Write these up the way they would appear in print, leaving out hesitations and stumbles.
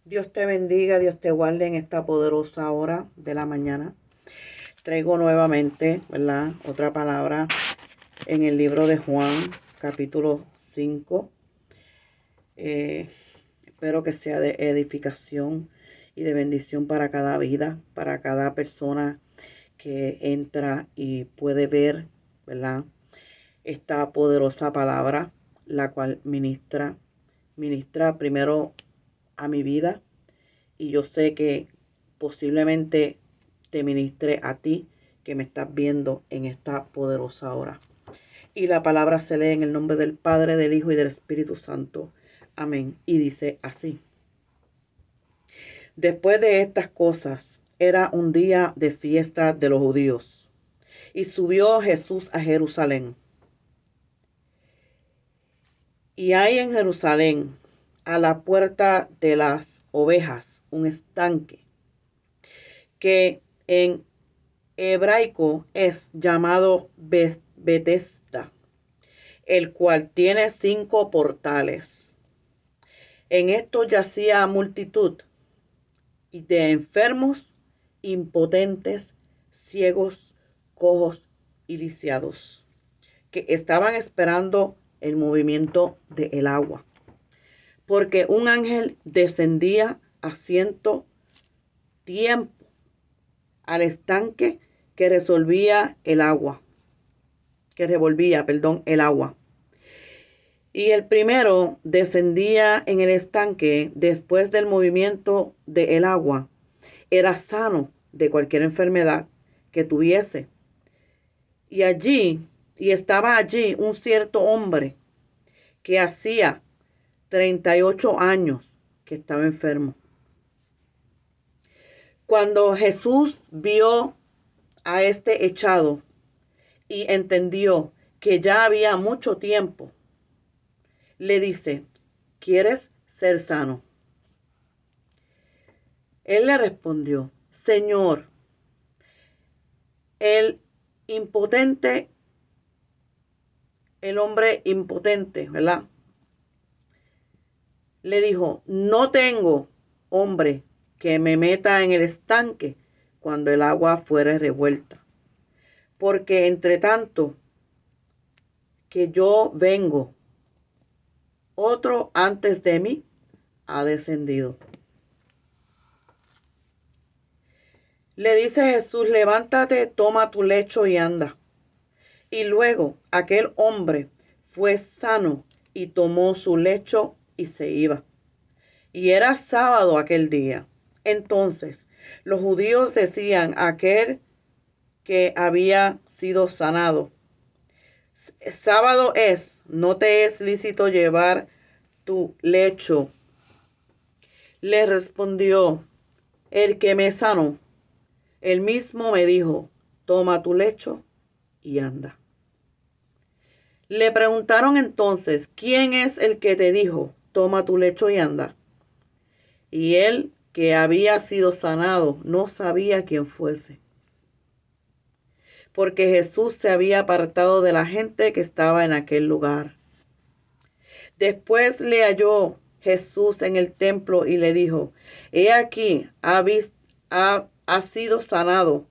Dios te bendiga, Dios te guarde en esta poderosa hora de la mañana. Traigo nuevamente, ¿verdad? Otra palabra en el libro de Juan, capítulo 5. Espero que sea de edificación y de bendición para cada vida, para cada persona que entra y puede ver, ¿verdad? Esta poderosa palabra, la cual ministra primero a mi vida, y yo sé que posiblemente te ministre a ti que me estás viendo en esta poderosa hora. Y la palabra se lee en el nombre del Padre, del Hijo y del Espíritu Santo. Amén. Y dice así: después de estas cosas, era un día de fiesta de los judíos, y subió Jesús a Jerusalén. Y hay en Jerusalén, a la puerta de las ovejas, un estanque, que en hebraico es llamado Betesda, el cual tiene 5 portales. En esto yacía multitud de enfermos, impotentes, ciegos, cojos y lisiados, que estaban esperando el movimiento del agua, porque un ángel descendía a cierto tiempo al estanque que revolvía el agua. Y el primero descendía en el estanque después del movimiento del agua. Era sano de cualquier enfermedad que tuviese. Y estaba allí un cierto hombre que hacía 38 años que estaba enfermo. Cuando Jesús vio a este echado y entendió que ya había mucho tiempo, le dice: ¿quieres ser sano? Él le respondió: Señor, el impotente, el hombre impotente, ¿verdad? Le dijo: no tengo hombre que me meta en el estanque cuando el agua fuere revuelta, porque entre tanto que yo vengo, otro antes de mí ha descendido. Le dice Jesús: levántate, toma tu lecho y anda. Y luego aquel hombre fue sano y tomó su lecho y se iba. Y era sábado aquel día. Entonces los judíos decían a aquel que había sido sanado: sábado es, no te es lícito llevar tu lecho. Le respondió el que me sanó: él mismo me dijo, toma tu lecho y anda. Le preguntaron entonces: ¿quién es el que te dijo, toma tu lecho y anda? Y él, que había sido sanado, no sabía quién fuese, porque Jesús se había apartado de la gente que estaba en aquel lugar. Después le halló Jesús en el templo y le dijo: he aquí, ha sido sanado,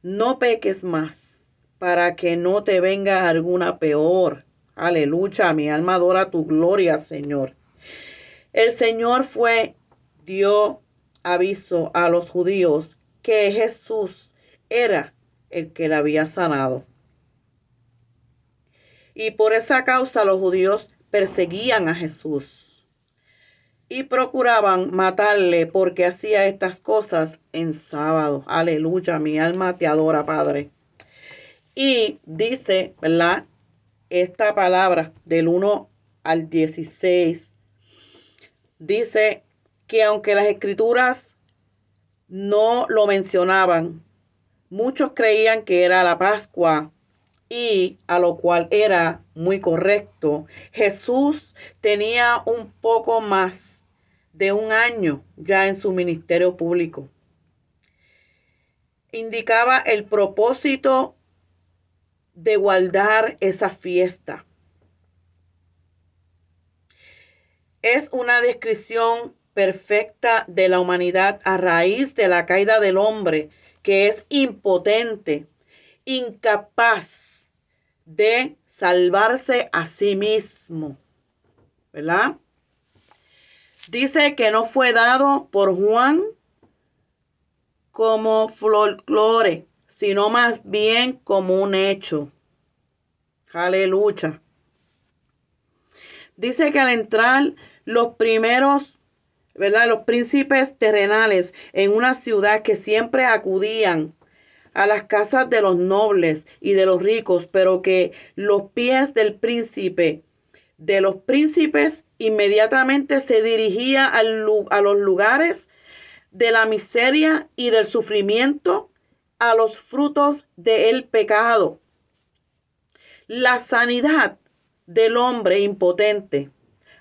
no peques más, para que no te venga alguna peor. Aleluya, mi alma adora tu gloria, Señor. El Señor dio aviso a los judíos que Jesús era el que le había sanado. Y por esa causa los judíos perseguían a Jesús y procuraban matarle, porque hacía estas cosas en sábado. Aleluya, mi alma te adora, Padre. Y dice, ¿verdad?, esta palabra del 1 al 16. Dice que aunque las escrituras no lo mencionaban, muchos creían que era la Pascua, y a lo cual era muy correcto. Jesús tenía un poco más de un año ya en su ministerio público. Indicaba el propósito de guardar esa fiesta. Es una descripción perfecta de la humanidad a raíz de la caída del hombre, que es impotente, incapaz de salvarse a sí mismo, ¿verdad? Dice que no fue dado por Juan como folclore, sino más bien como un hecho. Aleluya. Dice que al entrar los primeros, ¿verdad?, los príncipes terrenales en una ciudad, que siempre acudían a las casas de los nobles y de los ricos, pero que los pies del príncipe, de los príncipes, inmediatamente se dirigía a los lugares de la miseria y del sufrimiento, a los frutos del pecado. La sanidad del hombre impotente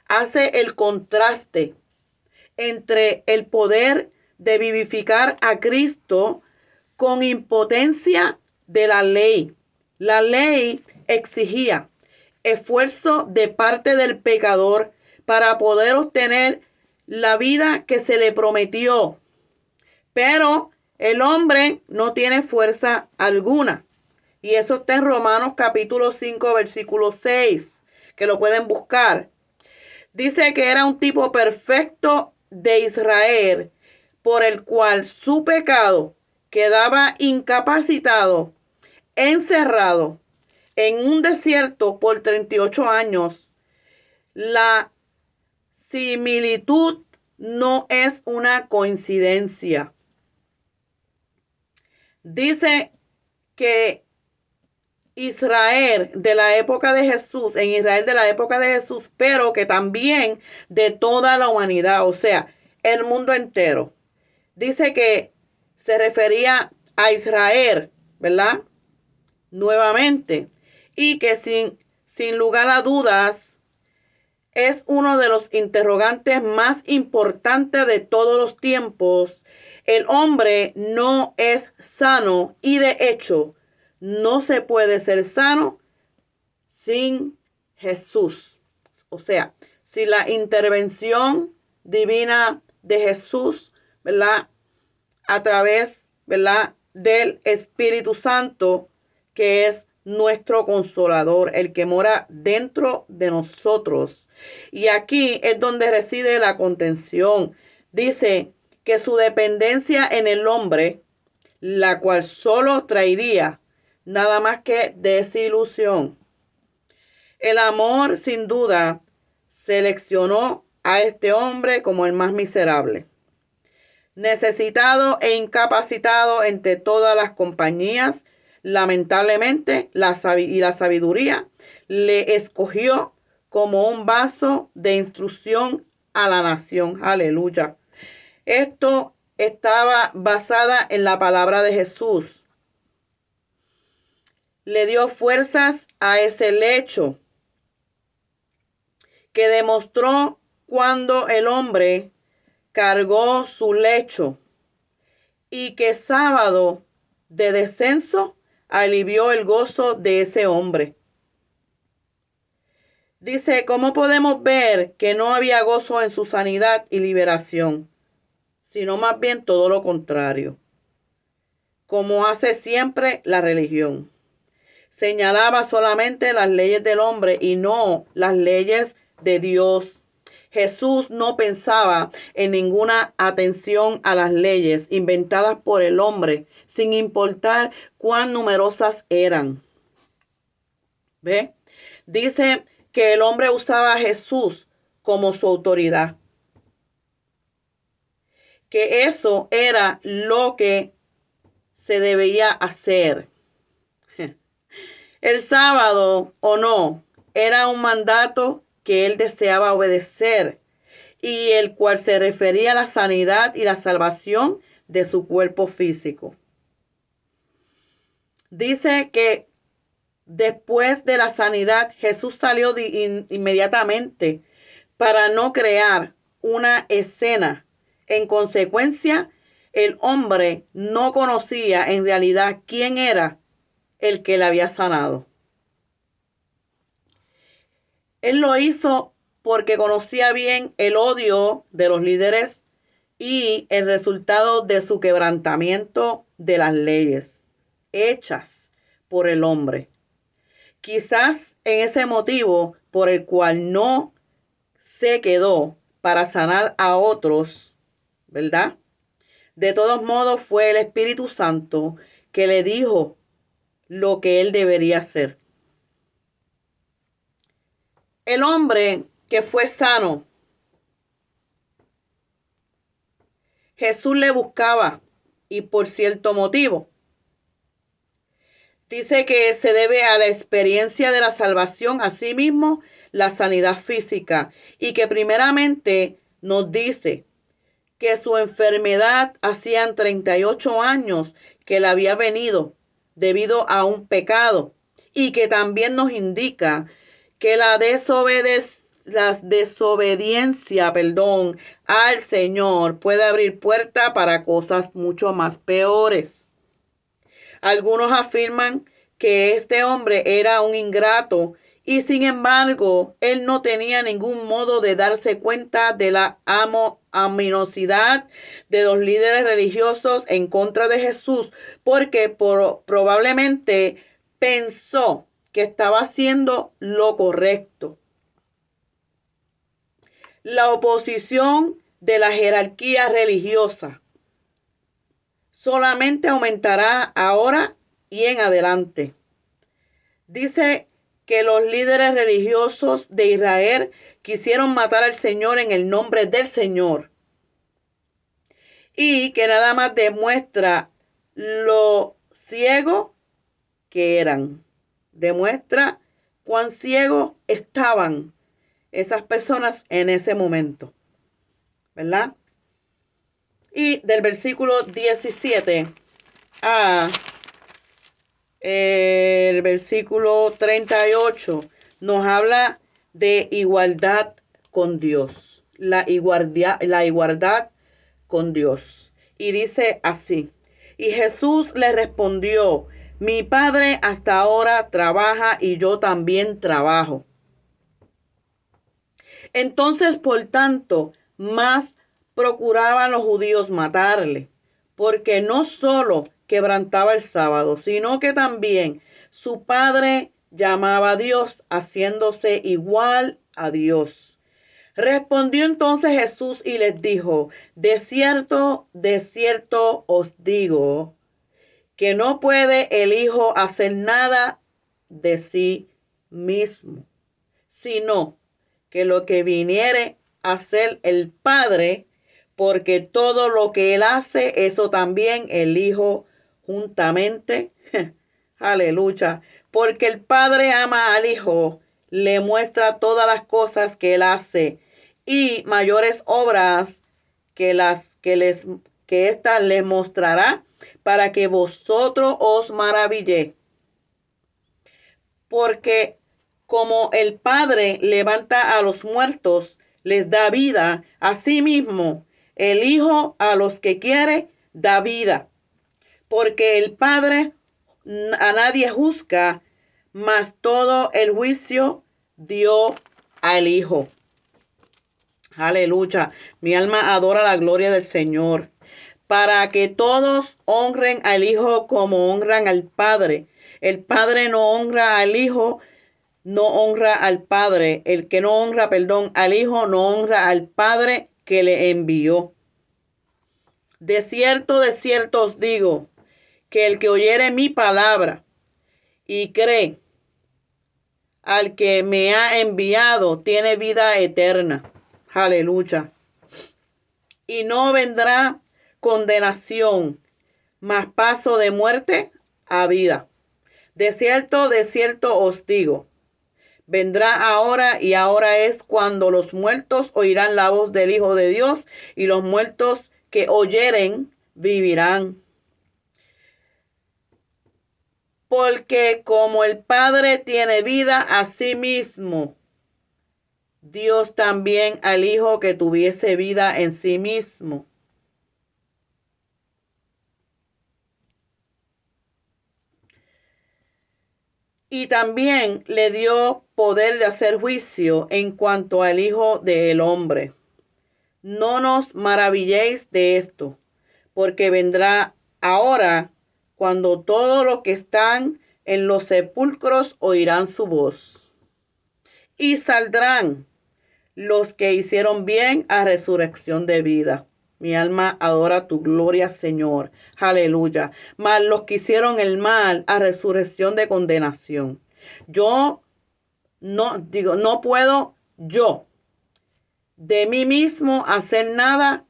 hace el contraste entre el poder de vivificar a Cristo con impotencia de la ley. La ley exigía esfuerzo de parte del pecador para poder obtener la vida que se le prometió. Pero el hombre no tiene fuerza alguna. Y eso está en Romanos capítulo 5, versículo 6, que lo pueden buscar. Dice que era un tipo perfecto de Israel, por el cual su pecado quedaba incapacitado, encerrado en un desierto por 38 años. La similitud no es una coincidencia. Dice que Israel de la época de Jesús, en Israel de la época de Jesús, pero que también de toda la humanidad, o sea, el mundo entero. Dice que se refería a Israel, ¿verdad? Nuevamente. Y que sin lugar a dudas es uno de los interrogantes más importantes de todos los tiempos. El hombre no es sano y de hecho no se puede ser sano sin Jesús. O sea, sin la intervención divina de Jesús, ¿verdad? A través, ¿verdad?, del Espíritu Santo, que es nuestro consolador, el que mora dentro de nosotros. Y aquí es donde reside la contención. Dice que su dependencia en el hombre, la cual solo traería nada más que desilusión. El amor, sin duda, seleccionó a este hombre como el más miserable, necesitado e incapacitado entre todas las compañías. Lamentablemente, la sabiduría le escogió como un vaso de instrucción a la nación. Aleluya. Esto estaba basada en la palabra de Jesús. Le dio fuerzas a ese lecho que demostró cuando el hombre cargó su lecho, y que sábado de descenso alivió el gozo de ese hombre. Dice, ¿cómo podemos ver que no había gozo en su sanidad y liberación? Sino más bien todo lo contrario, como hace siempre la religión. Señalaba solamente las leyes del hombre y no las leyes de Dios. Jesús no pensaba en ninguna atención a las leyes inventadas por el hombre, sin importar cuán numerosas eran. ¿Ve? Dice que el hombre usaba a Jesús como su autoridad, que eso era lo que se debía hacer. El sábado o no era un mandato que él deseaba obedecer, y el cual se refería a la sanidad y la salvación de su cuerpo físico. Dice que después de la sanidad, Jesús salió inmediatamente para no crear una escena. En consecuencia, el hombre no conocía en realidad quién era el que le había sanado. Él lo hizo porque conocía bien el odio de los líderes y el resultado de su quebrantamiento de las leyes hechas por el hombre. Quizás en ese motivo por el cual no se quedó para sanar a otros, ¿verdad? De todos modos fue el Espíritu Santo que le dijo lo que él debería hacer. El hombre que fue sano, Jesús le buscaba y por cierto motivo. Dice que se debe a la experiencia de la salvación, asimismo la sanidad física, y que primeramente nos dice que su enfermedad hacían 38 años que le había venido debido a un pecado, y que también nos indica que la desobediencia, al Señor puede abrir puerta para cosas mucho más peores. Algunos afirman que este hombre era un ingrato y sin embargo él no tenía ningún modo de darse cuenta de la aminosidad de los líderes religiosos en contra de Jesús, porque probablemente pensó que estaba haciendo lo correcto. La oposición de la jerarquía religiosa solamente aumentará ahora y en adelante. Dice que los líderes religiosos de Israel quisieron matar al Señor en el nombre del Señor, y que nada más demuestra lo ciego que eran. Demuestra cuán ciegos estaban esas personas en ese momento, ¿verdad? Y del versículo 17 a el versículo 38 nos habla de igualdad con Dios, la igualdad con Dios. Y dice así: y Jesús le respondió, mi Padre hasta ahora trabaja y yo también trabajo. Entonces, por tanto, más procuraban los judíos matarle, porque no solo quebrantaba el sábado, sino que también su padre llamaba a Dios, haciéndose igual a Dios. Respondió entonces Jesús y les dijo, de cierto os digo, que no puede el Hijo hacer nada de sí mismo, sino que lo que viniere a hacer el Padre, porque todo lo que él hace, eso también el Hijo juntamente. Aleluya. Porque el Padre ama al Hijo, le muestra todas las cosas que él hace y mayores obras que ésta les mostrará, para que vosotros os maravilléis. Porque como el Padre levanta a los muertos, les da vida, asimismo el Hijo a los que quiere da vida. Porque el Padre a nadie juzga, mas todo el juicio dio al Hijo. Aleluya. Mi alma adora la gloria del Señor. Para que todos honren al Hijo como honran al Padre. El Padre no honra al Hijo, no honra al Padre. El que no honra, al Hijo, no honra al Padre que le envió. De cierto os digo, que el que oyere mi palabra y cree al que me ha enviado, tiene vida eterna. Aleluya. Y no vendrá condenación, mas paso de muerte a vida. De cierto os digo, vendrá ahora y ahora es cuando los muertos oirán la voz del Hijo de Dios, y los muertos que oyeren vivirán. Porque como el Padre tiene vida, asimismo Dios también al Hijo que tuviese vida en sí mismo. Y también le dio poder de hacer juicio en cuanto al Hijo del Hombre. No nos maravilléis de esto, porque vendrá ahora cuando todos los que están en los sepulcros oirán su voz. Y saldrán los que hicieron bien a resurrección de vida. Mi alma adora tu gloria, Señor. Aleluya. Mas los que hicieron el mal a resurrección de condenación. Yo no puedo yo de mí mismo hacer nada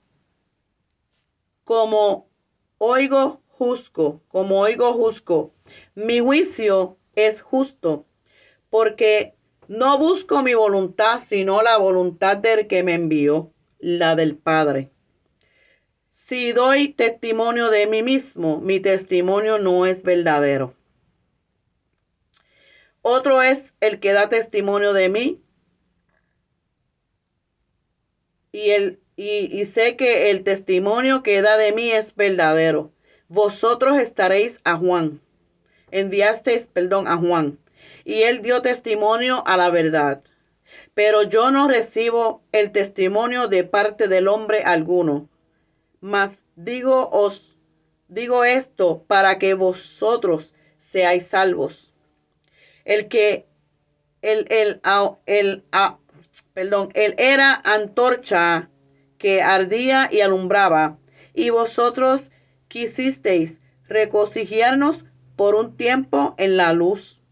como oigo juzgo. Mi juicio es justo, porque no busco mi voluntad, sino la voluntad del que me envió, la del Padre. Si doy testimonio de mí mismo, mi testimonio no es verdadero. Otro es el que da testimonio de mí, y sé que el testimonio que da de mí es verdadero. Vosotros estaréis a Juan. A Juan. Y él dio testimonio a la verdad. Pero yo no recibo el testimonio de parte del hombre alguno. Mas digo esto para que vosotros seáis salvos. Él era antorcha que ardía y alumbraba, y vosotros quisisteis regocijarnos por un tiempo en la luz.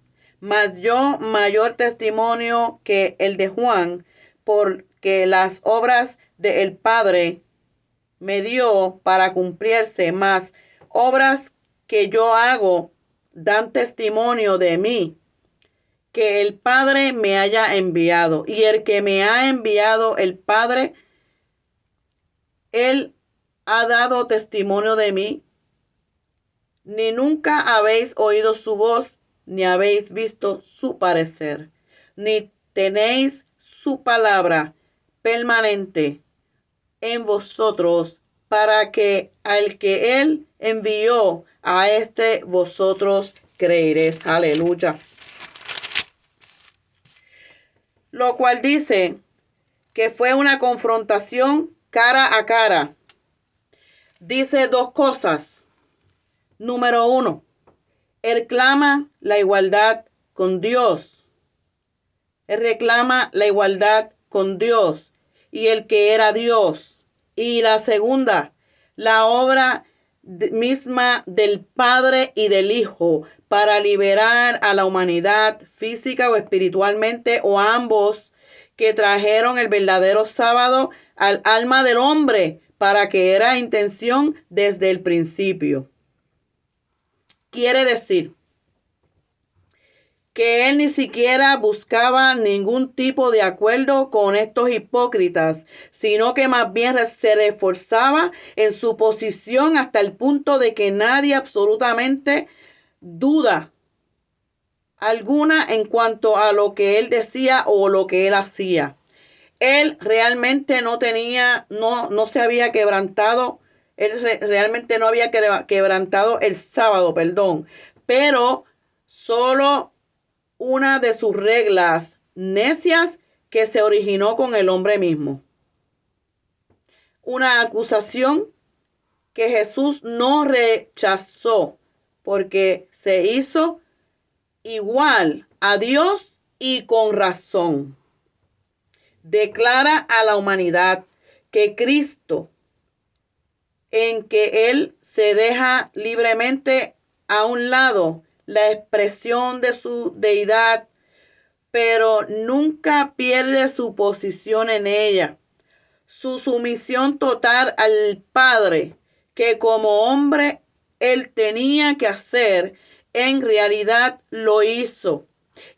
Mas yo mayor testimonio que el de Juan, porque las obras del Padre me dio para cumplirse, más obras que yo hago dan testimonio de mí, que el Padre me haya enviado. Y el que me ha enviado el Padre, él ha dado testimonio de mí. Ni nunca habéis oído su voz, ni habéis visto su parecer, ni tenéis su palabra permanente en vosotros, para que al que él envió, a este vosotros creeréis. Aleluya. Lo cual dice que fue una confrontación cara a cara. Dice dos cosas. Número 1, él clama la igualdad con Dios. Él reclama la igualdad con Dios y el que era Dios. Y la segunda, la obra misma del Padre y del Hijo para liberar a la humanidad física o espiritualmente, o a ambos, que trajeron el verdadero sábado al alma del hombre, para que era intención desde el principio. Quiere decir que él ni siquiera buscaba ningún tipo de acuerdo con estos hipócritas, sino que más bien se reforzaba en su posición hasta el punto de que nadie absolutamente duda alguna en cuanto a lo que él decía o lo que él hacía. Él realmente no se había quebrantado, realmente no había quebrantado el sábado, pero solo una de sus reglas necias que se originó con el hombre mismo. Una acusación que Jesús no rechazó, porque se hizo igual a Dios y con razón. Declara a la humanidad que Cristo, en que Él se deja libremente a un lado la expresión de su deidad, pero nunca pierde su posición en ella. Su sumisión total al Padre, que como hombre Él tenía que hacer, en realidad lo hizo.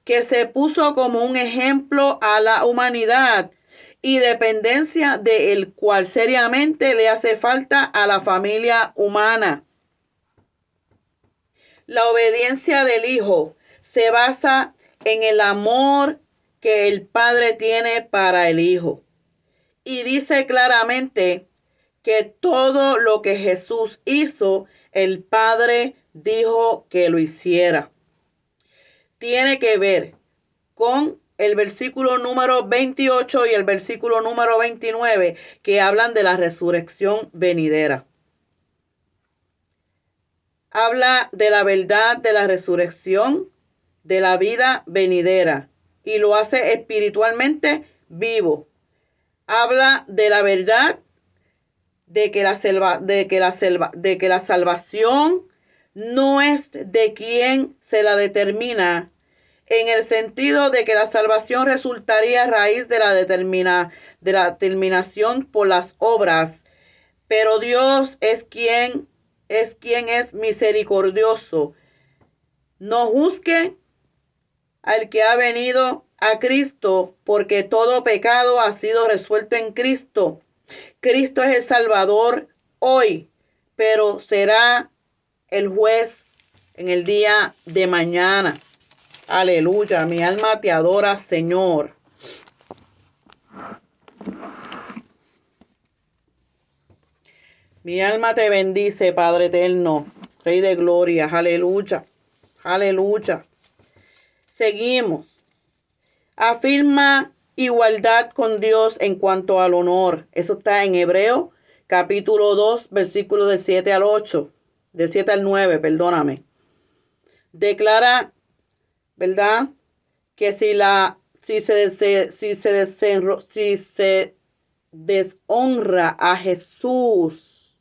Que se puso como un ejemplo a la humanidad y dependencia del cual seriamente le hace falta a la familia humana. La obediencia del Hijo se basa en el amor que el Padre tiene para el Hijo. Y dice claramente que todo lo que Jesús hizo, el Padre dijo que lo hiciera. tiene que ver con el versículo número 28 y el versículo número 29, que hablan de la resurrección venidera. Habla de la verdad de la resurrección, de la vida venidera, y lo hace espiritualmente vivo. Habla de la verdad de que la salvación no es de quien se la determina, en el sentido de que la salvación resultaría a raíz de la determinación por las obras, pero Dios es quien es misericordioso. No juzgue al que ha venido a Cristo, porque todo pecado ha sido resuelto en Cristo. Cristo es el Salvador hoy, pero será el juez en el día de mañana. Aleluya, mi alma te adora, Señor. Mi alma te bendice, Padre eterno, Rey de gloria. Aleluya, aleluya. Seguimos. Afirma igualdad con Dios en cuanto al honor. Eso está en Hebreo, capítulo 2, versículos del 7 al 8. Del 7 al 9, perdóname. Declara, ¿verdad?, que si se deshonra a Jesús,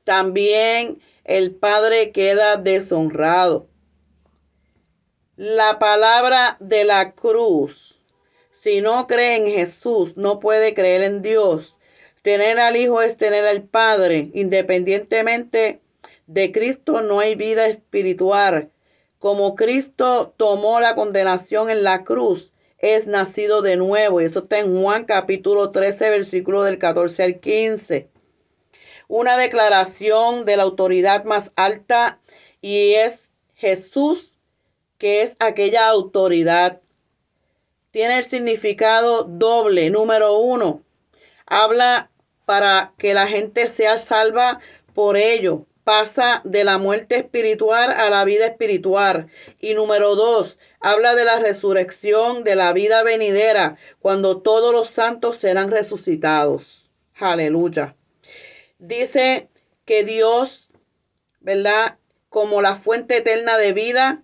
también el Padre queda deshonrado. La palabra de la cruz: si no cree en Jesús, no puede creer en Dios. Tener al Hijo es tener al Padre. Independientemente de Cristo, no hay vida espiritual. Como Cristo tomó la condenación en la cruz, es nacido de nuevo. Y eso está en Juan capítulo 13, versículo del 14 al 15. Una declaración de la autoridad más alta, y es Jesús, que es aquella autoridad. Tiene el significado doble. Número 1, habla para que la gente sea salva por ello. Pasa de la muerte espiritual a la vida espiritual. Y número 2, habla de la resurrección, de la vida venidera, cuando todos los santos serán resucitados. Aleluya. Dice que Dios, ¿verdad?, como la fuente eterna de vida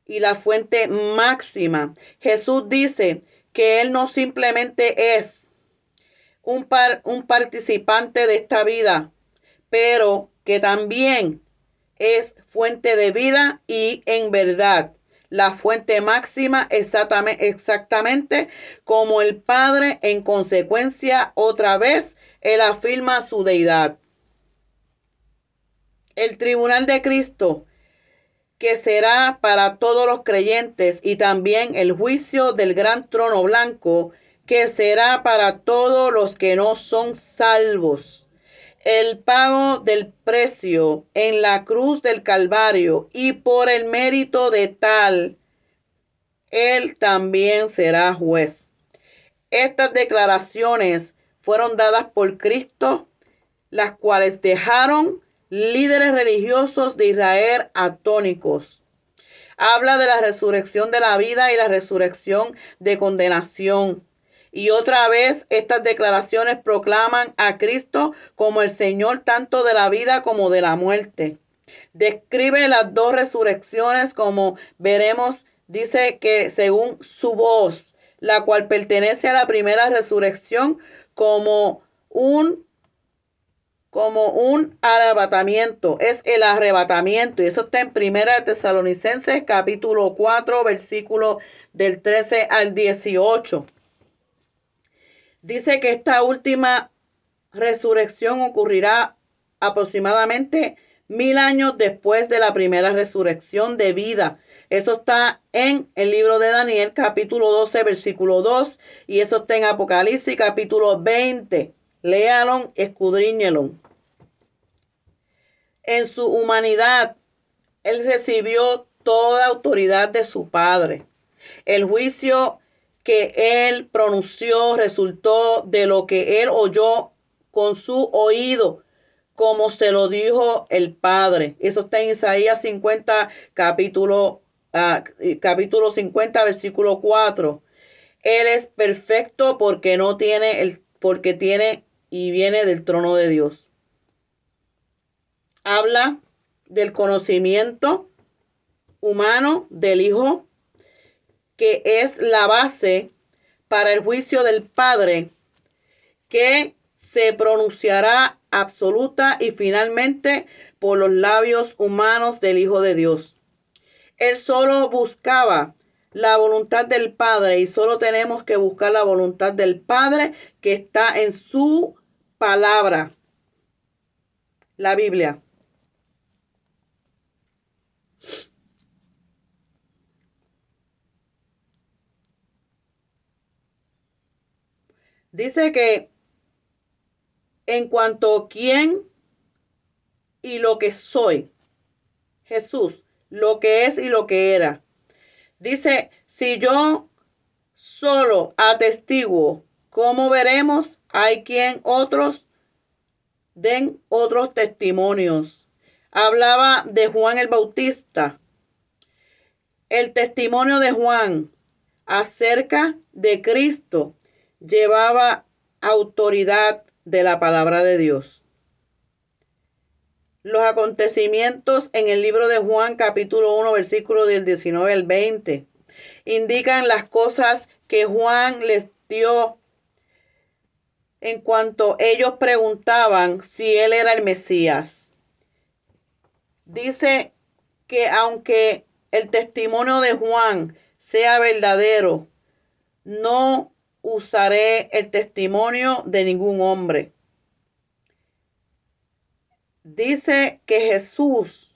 y la fuente máxima. Jesús dice que Él no simplemente es un participante de esta vida, pero que también es fuente de vida y en verdad la fuente máxima, exactamente como el Padre. En consecuencia, otra vez, Él afirma su deidad. El tribunal de Cristo, que será para todos los creyentes, y también el juicio del gran trono blanco, que será para todos los que no son salvos. El pago del precio en la cruz del Calvario, y por el mérito de tal, Él también será juez. Estas declaraciones fueron dadas por Cristo, las cuales dejaron líderes religiosos de Israel atónicos. Habla de la resurrección de la vida y la resurrección de condenación. Y otra vez estas declaraciones proclaman a Cristo como el Señor tanto de la vida como de la muerte. Describe las dos resurrecciones, como veremos. Dice que según su voz, la cual pertenece a la primera resurrección, como un arrebatamiento, es el arrebatamiento, y eso está en Primera de Tesalonicenses capítulo 4, versículo del 13 al 18. Dice que esta última resurrección ocurrirá aproximadamente 1000 años después de la primera resurrección de vida. Eso está en el libro de Daniel capítulo 12, versículo 2, y eso está en Apocalipsis capítulo 20. Léalo, escudriñelo. En su humanidad, Él recibió toda autoridad de su Padre. El juicio que Él pronunció resultó de lo que Él oyó con su oído, como se lo dijo el Padre. Eso está en Isaías 50, capítulo capítulo 50, versículo 4. Él es perfecto porque no tiene porque tiene y viene del trono de Dios. Habla del conocimiento humano del Hijo, que es la base para el juicio del Padre, que se pronunciará absoluta y finalmente por los labios humanos del Hijo de Dios. Él solo buscaba la voluntad del Padre y solo tenemos que buscar la voluntad del Padre que está en su palabra, la Biblia. Dice que en cuanto a quién y lo que soy, Jesús, lo que es y lo que era. Dice, si yo solo atestiguo, ¿cómo veremos? Hay quien otros den otros testimonios. Hablaba de Juan el Bautista. El testimonio de Juan acerca de Cristo llevaba autoridad de la palabra de Dios. Los acontecimientos en el libro de Juan, capítulo 1, versículo del 19 al 20, indican las cosas que Juan les dio en cuanto ellos preguntaban si él era el Mesías. Dice que aunque el testimonio de Juan sea verdadero, no usaré el testimonio de ningún hombre. Dice que Jesús